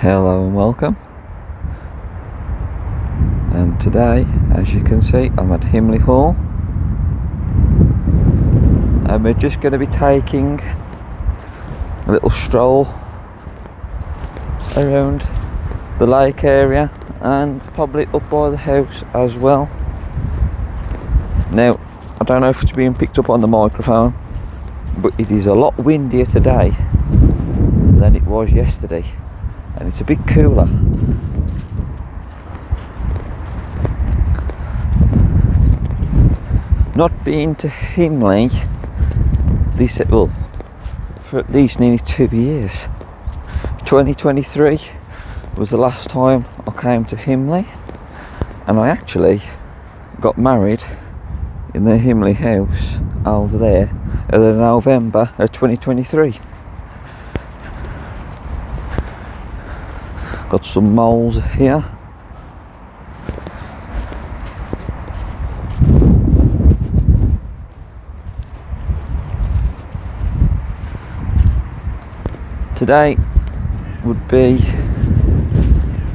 Hello and welcome. And today, as you can see, I'm at Himley Hall, and we're just going to be taking a little stroll around the lake area and probably up by the house as well. Now, I don't know if it's being picked up on the microphone, but it is a lot windier today than it was yesterday, and it's a bit cooler. Not been to Himley for at least nearly 2 years. 2023 was the last time I came to Himley, and I actually got married in the Himley house over there in November of 2023. Got some moles here. Today would be,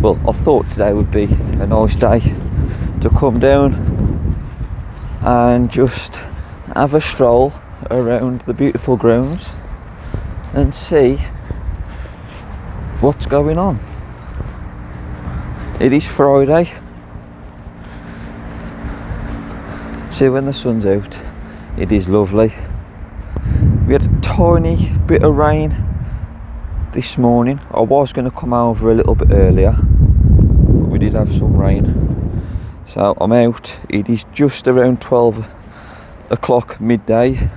I thought today would be a nice day to come down and just have a stroll around the beautiful grounds and see what's going on. It is Friday. See, when the sun's out, it is lovely. We had a tiny bit of rain this morning. I was going to come over a little bit earlier, but we did have some rain. So I'm out. It is just around 12 o'clock midday,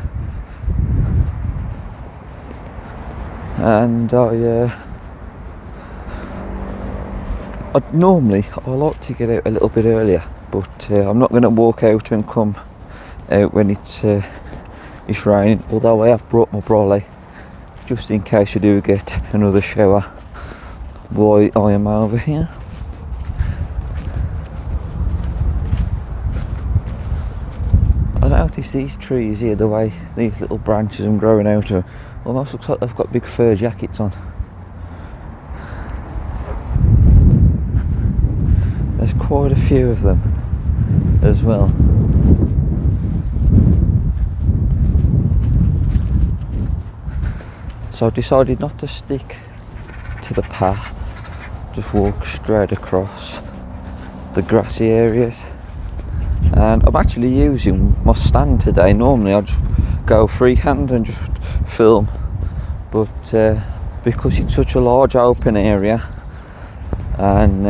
and I like to get out a little bit earlier, but I'm not going to walk out and come out when it's raining, although I have brought my brolly just in case I do get another shower while I am over here. I noticed these trees here, the way these little branches are growing out of, almost looks like they've got big fur jackets on. There's quite a few of them as well. So I decided not to stick to the path, just walk straight across the grassy areas. And I'm actually using my stand today. Normally I just go freehand and just film, but because it's such a large open area, and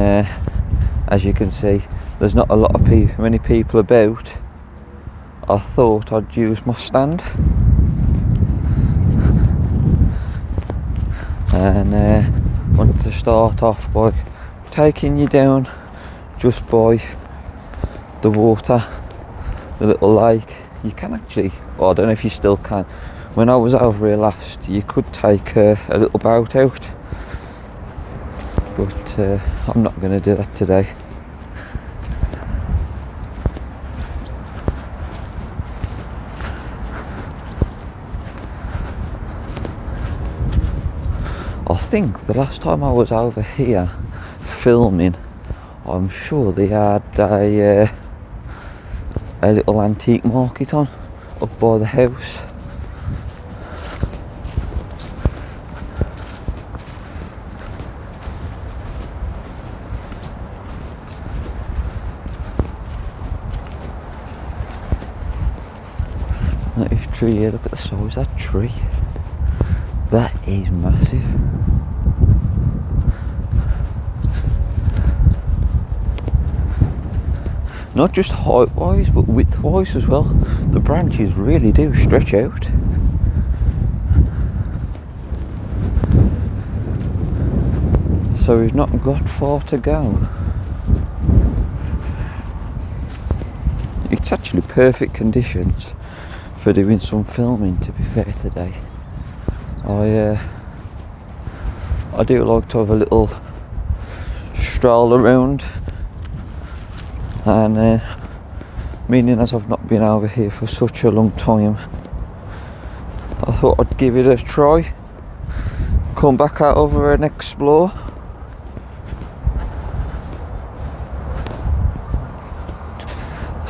as you can see, there's not a lot of many people about, I thought I'd use my stand. And wanted to start off by taking you down just by the water, the little lake. You can actually, I don't know if you still can, when I was over here last you could take a little boat out, but I'm not going to do that today. I think the last time I was over here filming, I'm sure they had a little antique market on up by the house. Look at this tree here, look at the size of that tree. That is massive. Not just height wise, but width wise as well. The branches really do stretch out. So we've not got far to go. It's actually perfect conditions for doing some filming, to be fair, today. I do like to have a little stroll around, and meaning as I've not been over here for such a long time, I thought I'd give it a try, come back out over and explore.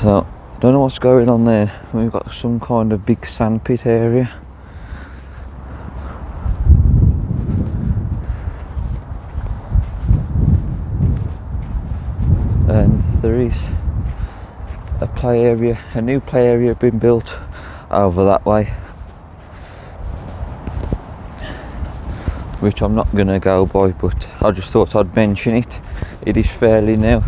So, don't know what's going on there. We've got some kind of big sandpit area. And there is a play area, a new play area been built over that way, which I'm not going to go by, but I just thought I'd mention it. It is fairly new.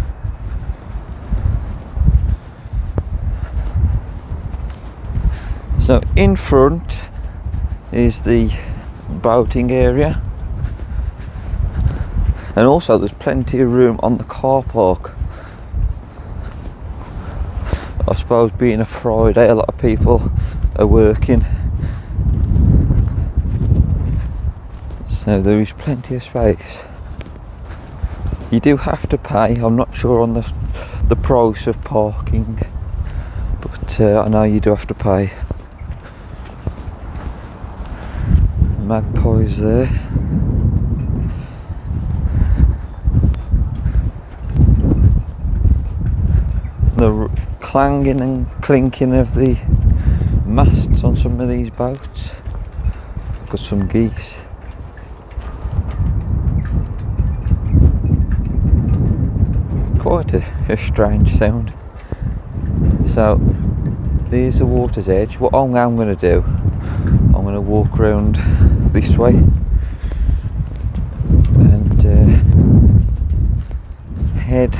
So in front is the boating area, and also there's plenty of room on the car park. I suppose being a Friday, a lot of people are working, so there is plenty of space. You do have to pay. I'm not sure on the price of parking, but I know you do have to pay. Magpies there. The clanging and clinking of the masts on some of these boats. Got some geese. Quite a strange sound. So there's the water's edge. What I'm going to do, I'm going to walk around this way and head.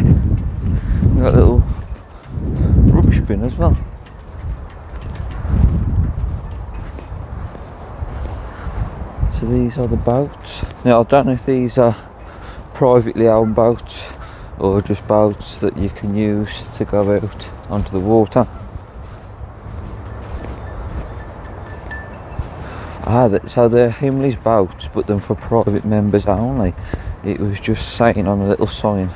We've got a little rubbish bin as well. So these are the boats. Now I don't know if these are privately owned boats or just boats that you can use to go out onto the water. So they're Himley's boats, but then for private members only. It was just saying on a little sign.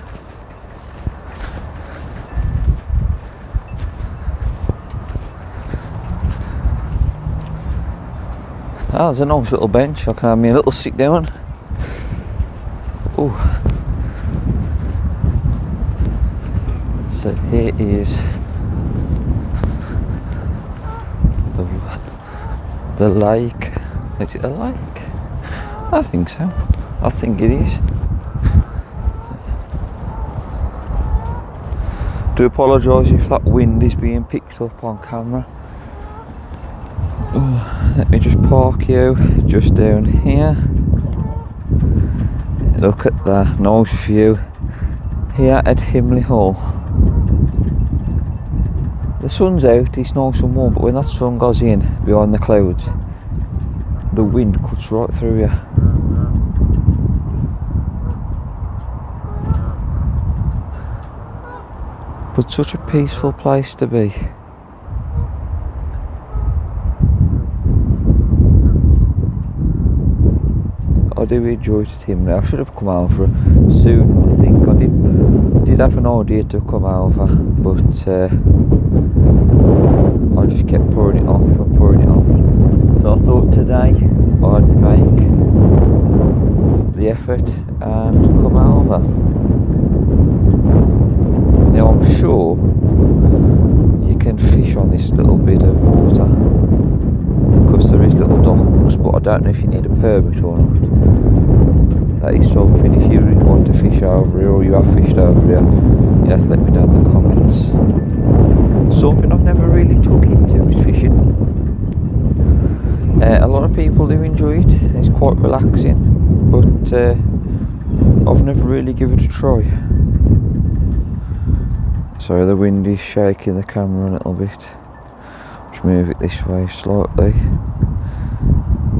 Oh, there's a nice little bench. I can have me a little sit down. Oh. So here is the lake. Is it a lake? I think so. I think it is. Do apologise if that wind is being picked up on camera. Oh, let me just park you just down here. Look at that nice view here at Himley Hall. The sun's out, it's nice and warm, but when that sun goes in behind the clouds, the wind cuts right through you. But such a peaceful place to be. I do enjoy it at Himley. I should have come over soon. I think I did have an idea to come over, but I just kept pouring it off and pouring it off. So I thought today I'd make the effort and come over. Now I'm sure you can fish on this little bit of water, because there is little docks, but I don't know if you need a permit or not. That is something, if you really want to fish over here or you have fished over here, you have to let me know in the comments. Something I've never really took into is fishing. A lot of people do enjoy it, it's quite relaxing, but I've never really given it a try. Sorry, the wind is shaking the camera a little bit. Just move it this way slightly.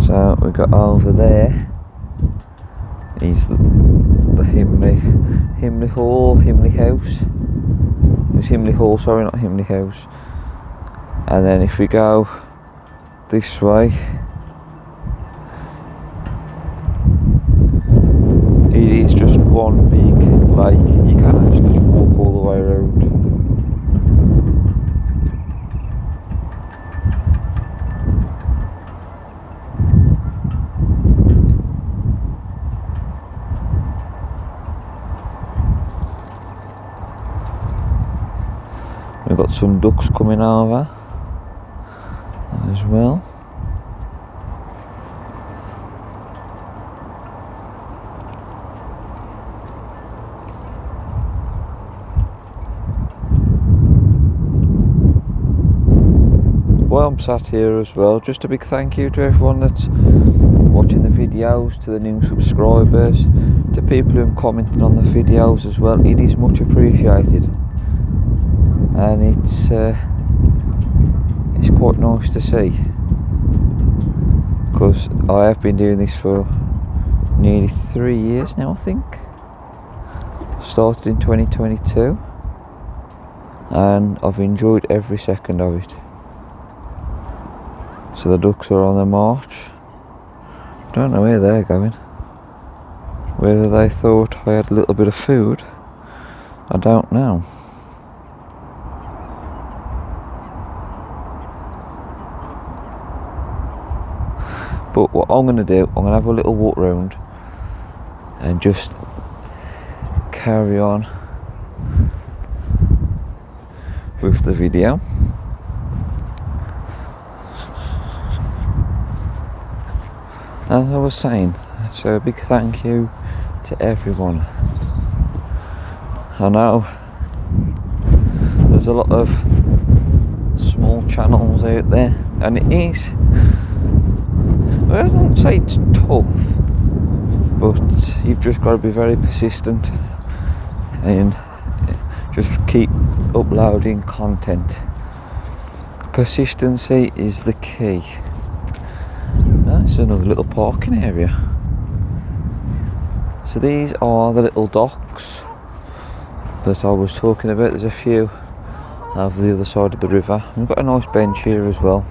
So we got over there is the Himley Hall, Himley House. It's Himley Hall, sorry, not Himley House. And then if we go this way, it is just one big lake. You can't actually just walk all the way around. We've got some ducks coming over as well. While I'm sat here as well, just a big thank you to everyone that's watching the videos, to the new subscribers, to people who are commenting on the videos as well. It is much appreciated, and it's quite nice to see, because I have been doing this for nearly 3 years now, I think. Started in 2022 and I've enjoyed every second of it. So the ducks are on the march. Don't know where they're going. Whether they thought I had a little bit of food, I don't know. But what I'm going to do, I'm going to have a little walk round and just carry on with the video. As I was saying, so a big thank you to everyone. I know there's a lot of small channels out there, and it is, well, I don't say it's tough, but you've just got to be very persistent and just keep uploading content. Persistency is the key. That's another little parking area. So these are the little docks that I was talking about. There's a few over the other side of the river. We've got a nice bench here as well.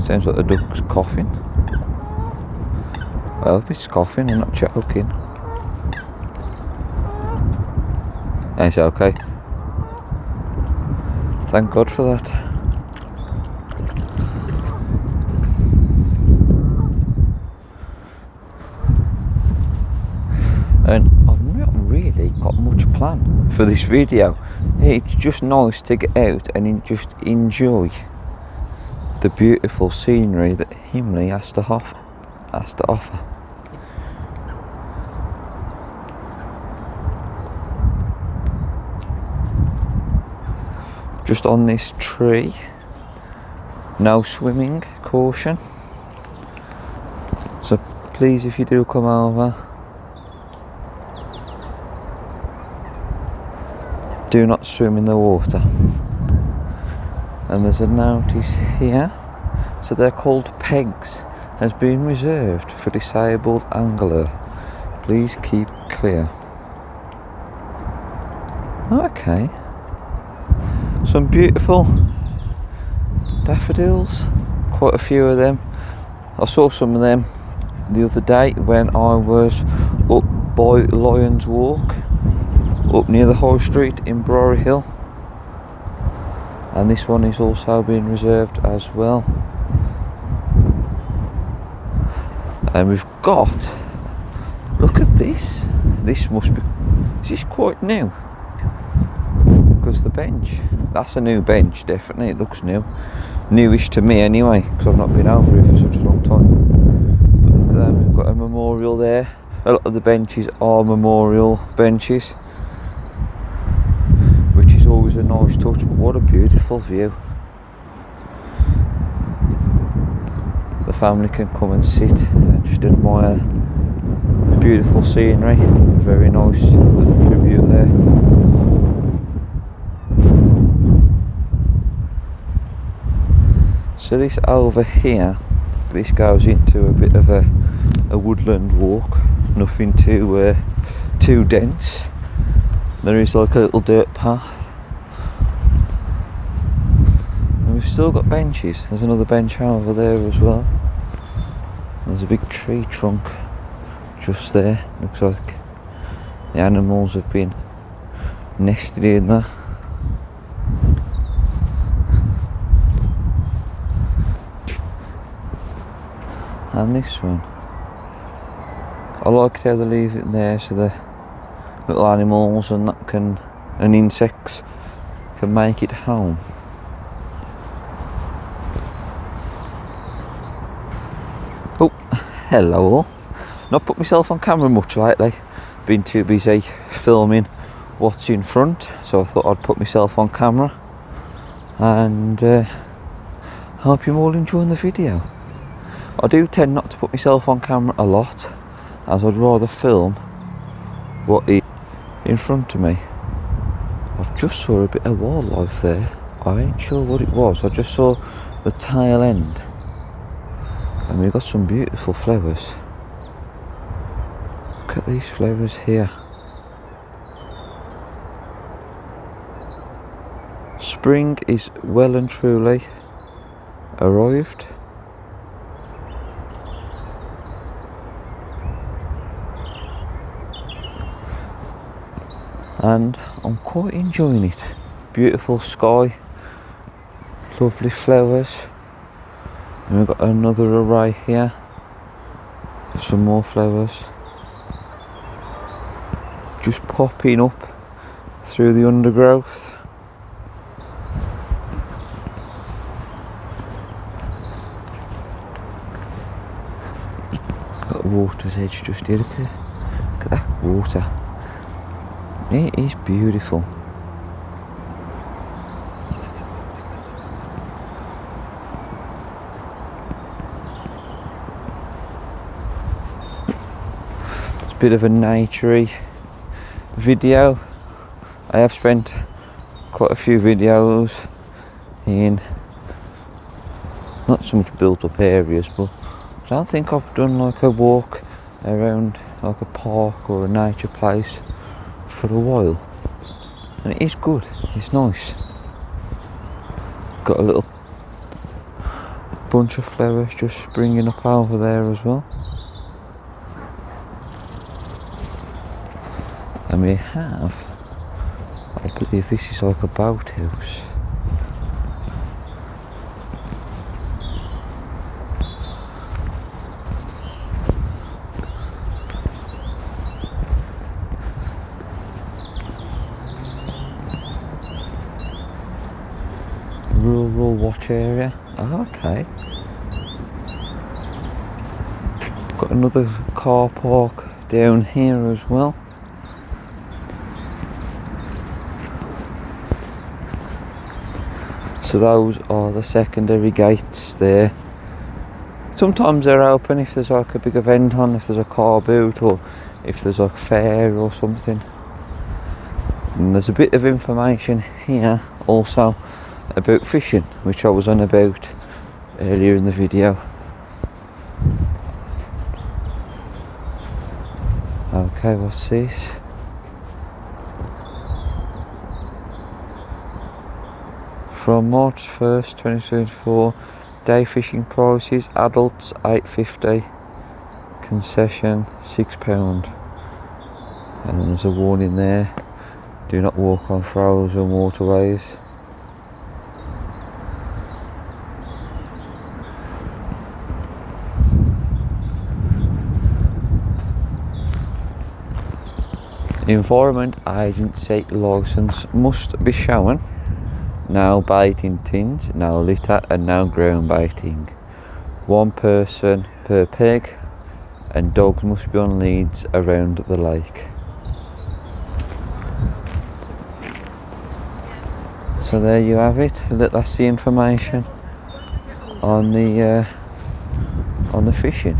Sounds like the duck's coughing. Well, if it's coughing, I'm not choking. It's okay. Thank God for that. And I've not really got much plan for this video. It's just nice to get out and just enjoy the beautiful scenery that Himley has to offer. Just on this tree, no swimming, caution. So please, if you do come over, do not swim in the water. And there's a notice here, so they're called pegs, has been reserved for disabled angler. Please keep clear. Okay. Some beautiful daffodils, quite a few of them. I saw some of them the other day when I was up by Lions Walk, up near the High Street in Brory Hill, and this one is also being reserved as well. And we've got, look at this, this is quite new, because the bench, that's a new bench, definitely. It looks new, newish to me anyway, because I've not been over here for such a long time. But look at them, we've got a memorial there. A lot of the benches are memorial benches, which is always a nice touch. But what a beautiful view. The family can come and sit and just admire the beautiful scenery. Very nice little tribute there. So this over here, this goes into a bit of a woodland walk, nothing too dense. There is like a little dirt path, and we've still got benches. There's another bench over there as well. There's a big tree trunk just there. Looks like the animals have been nested in there. And this one, I like how they leave it there so the little animals and insects can make it home. Oh, hello all. Not put myself on camera much lately. Been too busy filming what's in front, so I thought I'd put myself on camera and hope you're all enjoying the video. I do tend not to put myself on camera a lot, as I'd rather film what is in front of me. I've just saw a bit of wildlife there. I ain't sure what it was. I just saw the tail end, and we've got some beautiful flowers. Look at these flowers here. Spring is well and truly arrived. And I'm quite enjoying it. Beautiful sky, lovely flowers, and we've got another array here, some more flowers just popping up through the undergrowth. Got a water's edge just here. Look at that water. It is beautiful. It's a bit of a naturey video. I have spent quite a few videos in not so much built up areas, but I don't think I've done like a walk around like a park or a nature place for a while, and it is good, it's nice. Got a little bunch of flowers just springing up over there as well, and we have, I believe this is like a boathouse. Rural watch area. Oh, okay. Got another car park down here as well. So those are the secondary gates there. Sometimes they're open if there's like a big event on, if there's a car boot or if there's like a fair or something. And there's a bit of information here also about fishing, which I was on about earlier in the video. Okay, what's this? From March 1st 2024, day fishing prices: adults £8.50, concession £6. And there's a warning there: do not walk on frozen waterways. Environment Agency licence must be shown. No baiting tins, no litter and no ground baiting. 1 person per peg, and dogs must be on leads around the lake. So there you have it. That's the information on the fishing.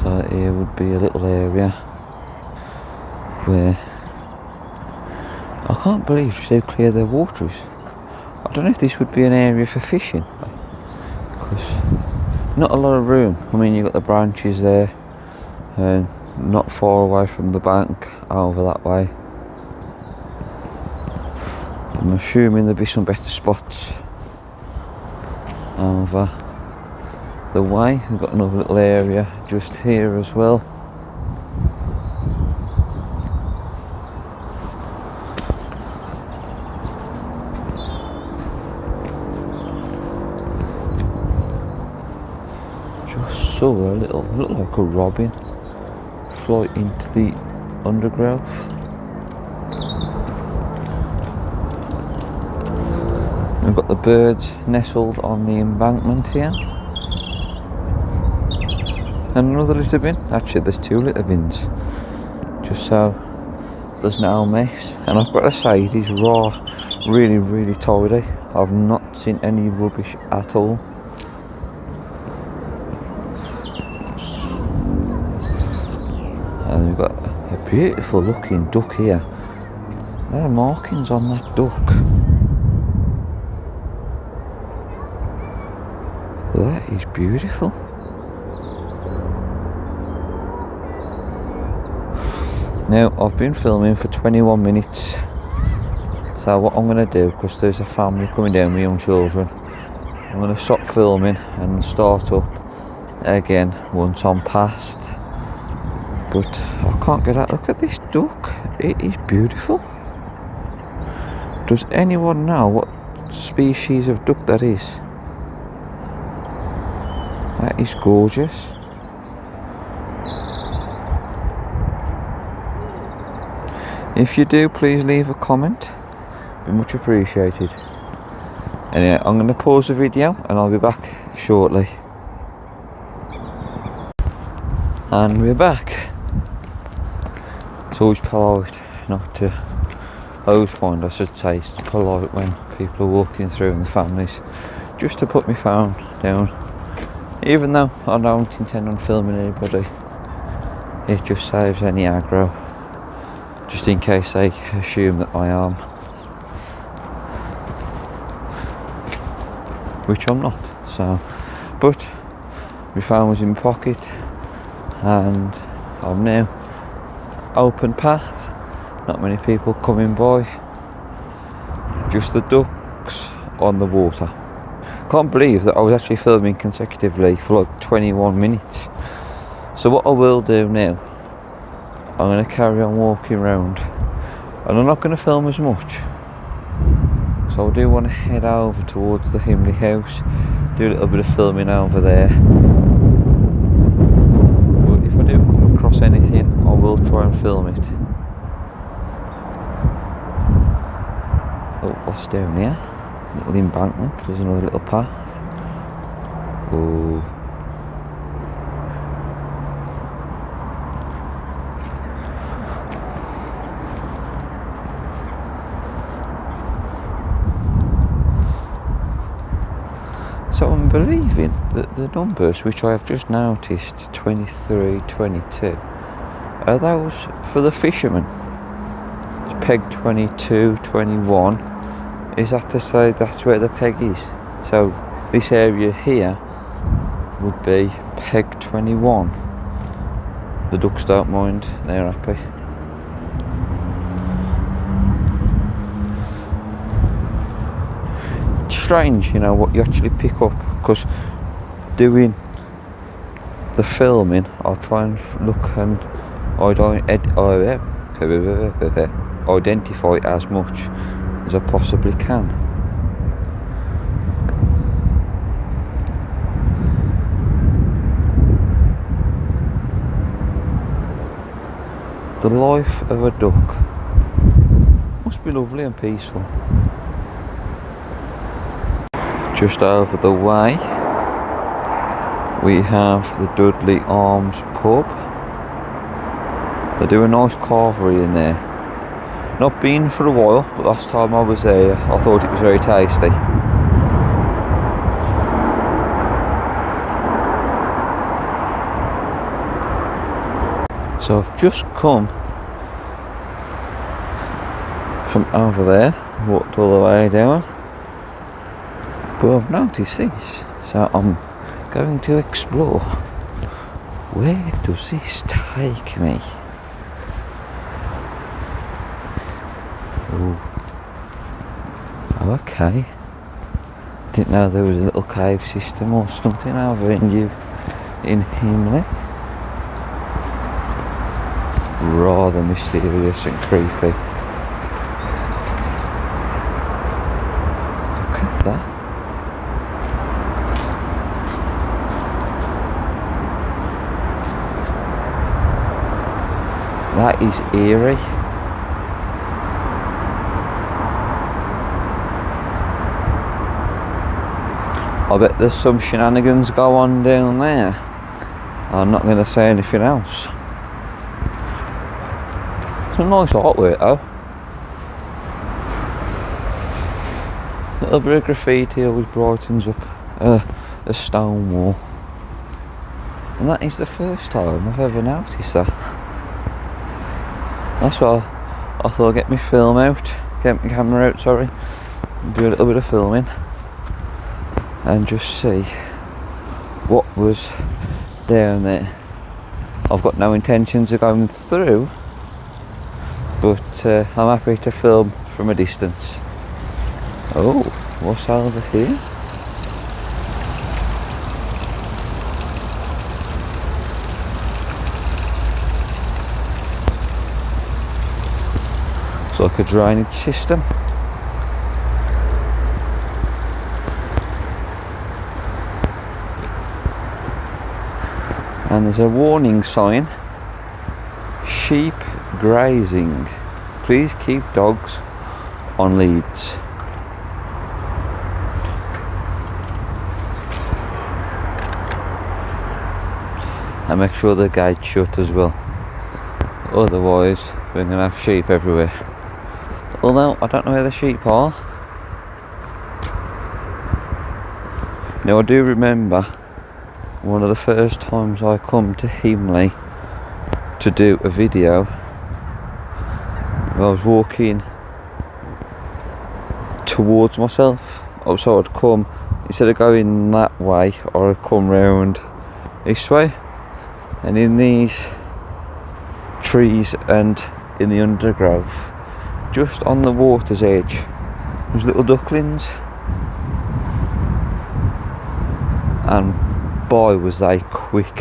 So here would be a little area where I can't believe just how clear their water is. I don't know if this would be an area for fishing, because not a lot of room. I mean, you've got the branches there and not far away from the bank over that way. I'm assuming there'll be some better spots over the way. We've got another little area just here as well. Just saw a little, looked like a robin fly into the undergrowth. We've got the birds nestled on the embankment here. And another litter bin. Actually, there's 2 litter bins. Just so there's no mess. And I've got to say, it is really, really tidy. I've not seen any rubbish at all. And we've got a beautiful looking duck here. There are markings on that duck. That is beautiful. Now, I've been filming for 21 minutes. So what I'm going to do, because there's a family coming down with young children, I'm going to stop filming and start up again once I'm past. But I can't get out. Look at this duck. It is beautiful. Does anyone know what species of duck that is? That is gorgeous. If you do, please leave a comment. Be much appreciated. Anyway, I'm going to pause the video and I'll be back shortly. And we're back. It's always polite not to... I always find, I should say, it's polite when people are walking through and the families, just to put my phone down. Even though I don't intend on filming anybody, it just saves any aggro, just in case they assume that I am, which I'm not. So, but my phone was in my pocket and I'm now open path, not many people coming by, just the ducks on the water. Can't believe that I was actually filming consecutively for like 21 minutes. So what I will do now, I'm going to carry on walking around and I'm not going to film as much. So I do want to head over towards the Himley house, do a little bit of filming over there. But if I do come across anything, I will try and film it. Oh, what's down here? Little embankment, there's another little path. Oh. So I'm believing that the numbers which I have just noticed, 23, 22, are those for the fishermen. It's peg 22, 21. Is that to say that's where the peg is? So this area here would be peg 21. The ducks don't mind, they're happy. It's strange, you know, what you actually pick up, because doing the filming, I'll try and look and identify as much as I possibly can. The life of a duck must be lovely and peaceful. Just over the way we have the Dudley Arms pub. They do a nice carvery in there. Not been for a while, but last time I was there I thought it was very tasty. So I've just come from over there, walked all the way down, but I've noticed this, so I'm going to explore. Where does this take me? Oh, okay. Didn't know there was a little cave system or something over in Himley. Rather mysterious and creepy. Look at that. That is eerie. I bet there's some shenanigans go on down there. I'm not going to say anything else. Some nice artwork though. A little bit of graffiti always brightens up a stone wall. And that is the first time I've ever noticed that. That's why I thought I'd get my film out, get my camera out, sorry, and do a little bit of filming and just see what was down there. I've got no intentions of going through, but I'm happy to film from a distance. Oh, what's over here? It's like a drainage system. And there's a warning sign: sheep grazing. Please keep dogs on leads. And make sure the gate's shut as well. Otherwise, we're going to have sheep everywhere. Although, I don't know where the sheep are. Now, I do remember one of the first times I come to Himley to do a video. I was walking towards myself. So I'd come, instead of going that way, I'd come round this way. And in these trees and in the undergrowth, just on the water's edge, there's little ducklings. And boy was they quick.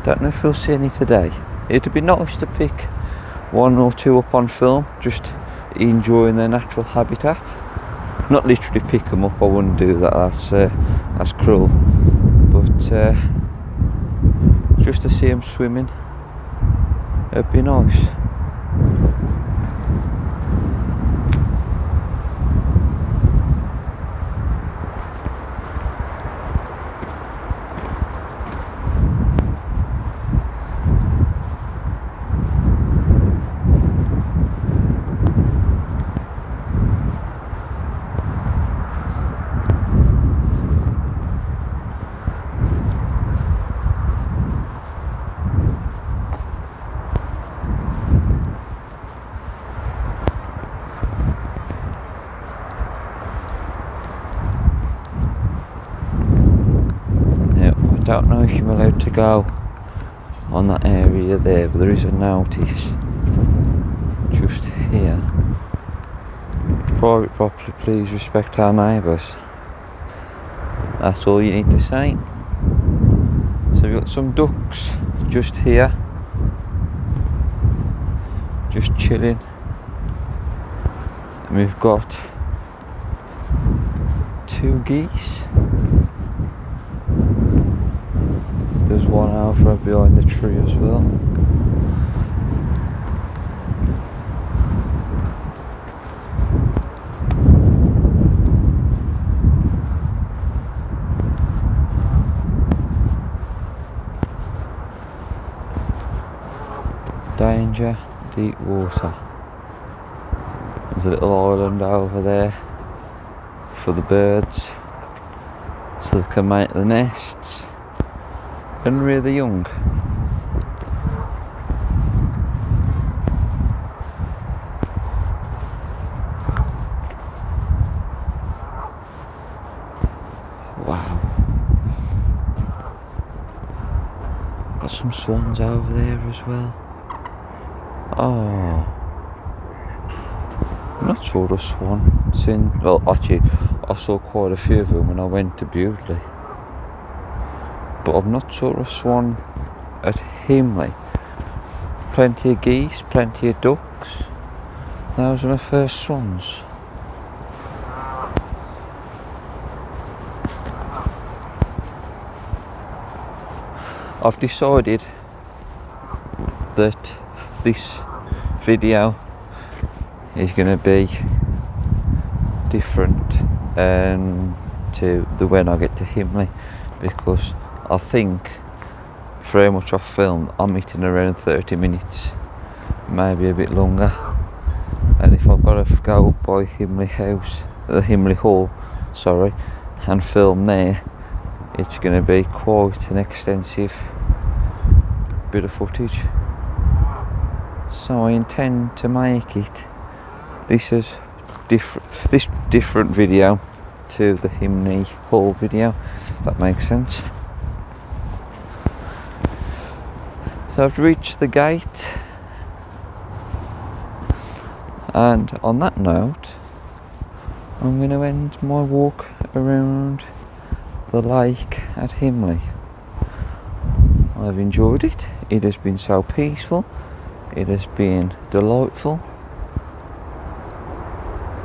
Don't know if we'll see any today. It'd be nice to pick one or two up on film, just enjoying their natural habitat. Not literally pick them up, I wouldn't do that, that's cruel. But just to see them swimming, it'd be nice. I don't know if you're allowed to go on that area there, but there is a notice just here. Private property, please respect our neighbours. That's all you need to say. So we've got some ducks just here, just chilling, and we've got 2 geese. There's one over behind the tree as well. Danger, deep water. There's a little island over there for the birds, so they can make the nests and rear the young. Wow. Got some swans over there as well. Oh, I'm not sure of swan since, well actually I saw quite a few of them when I went to Bewdley, but I'm not sure of swan at Himley. Plenty of geese, plenty of ducks. Those are my first swans. I've decided that this video is going to be different to the when I get to Himley, because I think for how much I've filmed I'm hitting around 30 minutes, maybe a bit longer, and if I've got to go up by Himley House, the Himley Hall, sorry, and film there, it's going to be quite an extensive bit of footage. So I intend to make it this different video to the Himley Hall video, if that makes sense. So I've reached the gate, and on that note I'm going to end my walk around the lake at Himley. I've enjoyed it. It has been so peaceful, it has been delightful,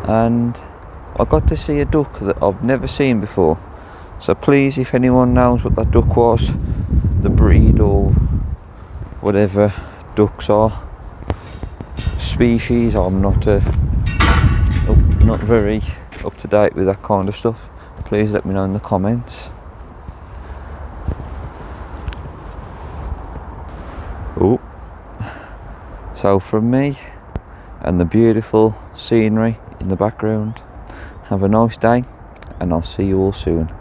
and I got to see a duck that I've never seen before. So please, if anyone knows what that duck was, the breed or whatever ducks are, species, I'm not very up to date with that kind of stuff. Please let me know in the comments. Oh, so from me and the beautiful scenery in the background, have a nice day, and I'll see you all soon.